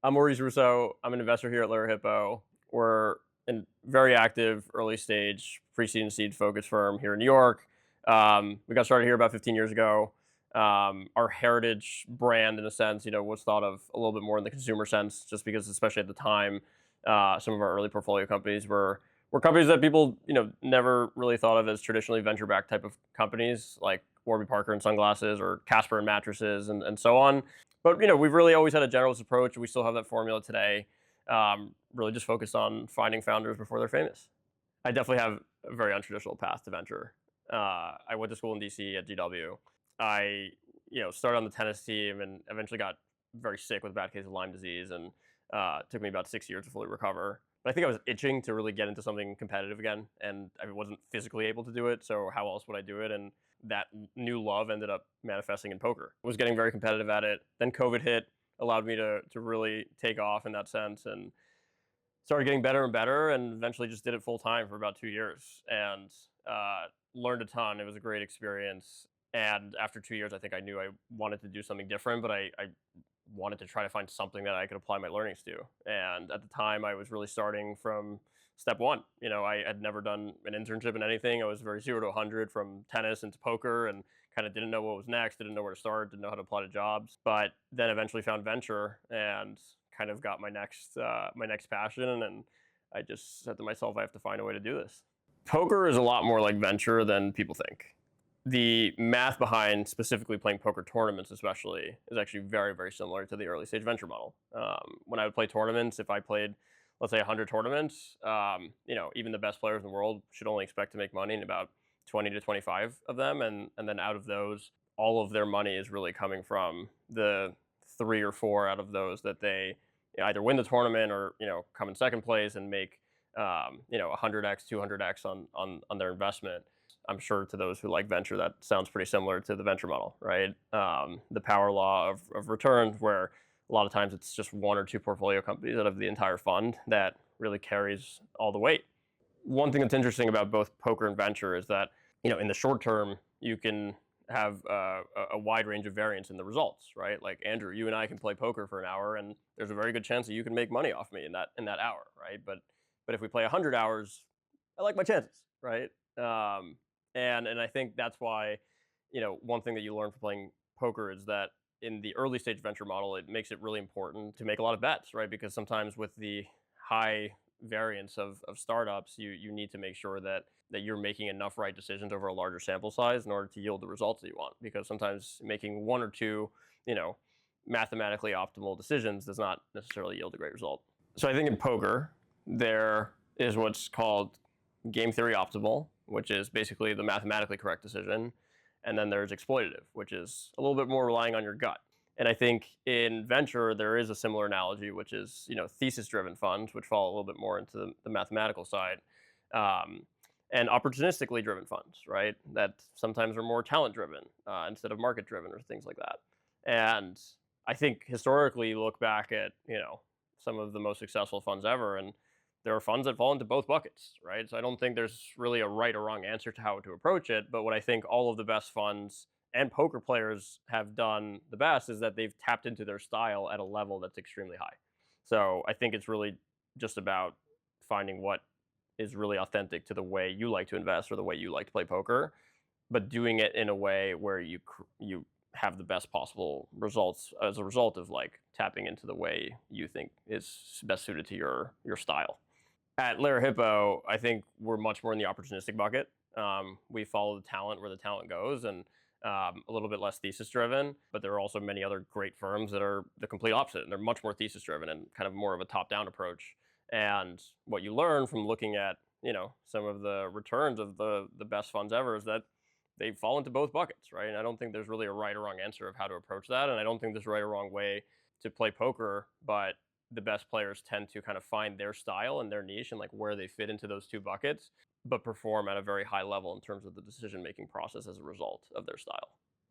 I'm Maurice Russo. I'm an investor here at Lerer Hippeau. We're a very active early stage pre-seed and seed focused firm here in New York. We got started here about 15 years ago. Our heritage brand, in a sense, was thought of a little bit more in the consumer sense, just because, especially at the time, some of our early portfolio companies were companies that people, never really thought of as traditionally venture-backed type of companies, like Warby Parker and sunglasses or Casper and mattresses and so on. But we've really always had a generalist approach. We still have that formula today. Really just focused on finding founders before they're famous. I definitely have a very untraditional path to venture. I went to school in DC at GW. I started on the tennis team and eventually got very sick with a bad case of Lyme disease, and it took me about 6 years to fully recover. But I think I was itching to really get into something competitive again, and I wasn't physically able to do it. So how else would I do it? And that new love ended up manifesting in poker. I was getting very competitive at it. Then COVID hit, allowed me to really take off in that sense, and started getting better and better, and eventually just did it full time for about 2 years, and learned a ton. It was a great experience. And after 2 years, I think I knew I wanted to do something different, but I wanted to try to find something that I could apply my learnings to. And at the time, I was really starting from step one. I had never done an internship in anything. I was very 0 to 100 from tennis into poker, and kind of didn't know what was next, didn't know where to start, didn't know how to apply to jobs. But then eventually found venture and kind of got my next passion. And I just said to myself, I have to find a way to do this. Poker is a lot more like venture than people think. The math behind specifically playing poker tournaments, especially, is actually very, very similar to the early stage venture model. When I would play tournaments, if I played, let's say, 100 tournaments, even the best players in the world should only expect to make money in about 20 to 25 of them, and then out of those, all of their money is really coming from the 3 or 4 out of those that they either win the tournament or come in second place and make 100x, 200x on their investment. I'm sure to those who like venture, that sounds pretty similar to the venture model, right? The power law of returns, where a lot of times it's just 1 or 2 portfolio companies out of the entire fund that really carries all the weight. One thing that's interesting about both poker and venture is that, in the short term, you can have a wide range of variance in the results, right? Like, Andrew, you and I can play poker for an hour, and there's a very good chance that you can make money off me in that hour, right? But if we play 100 hours, I like my chances, right? And I think that's why, one thing that you learn from playing poker is that in the early stage venture model, it makes it really important to make a lot of bets, right? Because sometimes with the high variance of startups, you need to make sure that you're making enough right decisions over a larger sample size in order to yield the results that you want. Because sometimes making 1 or 2, mathematically optimal decisions does not necessarily yield a great result. So I think in poker, there is what's called game theory optimal, which is basically the mathematically correct decision. And then there's exploitative, which is a little bit more relying on your gut. And I think in venture, there is a similar analogy, which is, thesis-driven funds, which fall a little bit more into the mathematical side, and opportunistically driven funds, right? That sometimes are more talent-driven instead of market-driven or things like that. And I think historically, you look back at, some of the most successful funds ever, and there are funds that fall into both buckets, right? So I don't think there's really a right or wrong answer to how to approach it. But what I think all of the best funds and poker players have done the best is that they've tapped into their style at a level that's extremely high. So I think it's really just about finding what is really authentic to the way you like to invest or the way you like to play poker, but doing it in a way where you have the best possible results as a result of tapping into the way you think is best suited to your style. At Lerer Hippeau, I think we're much more in the opportunistic bucket. We follow the talent where the talent goes, and a little bit less thesis driven. But there are also many other great firms that are the complete opposite, and they're much more thesis driven and kind of more of a top down approach. And what you learn from looking at some of the returns of the best funds ever is that they fall into both buckets, right? And I don't think there's really a right or wrong answer of how to approach that, and I don't think there's a right or wrong way to play poker, but the best players tend to kind of find their style and their niche and where they fit into those 2 buckets, but perform at a very high level in terms of the decision-making process as a result of their style.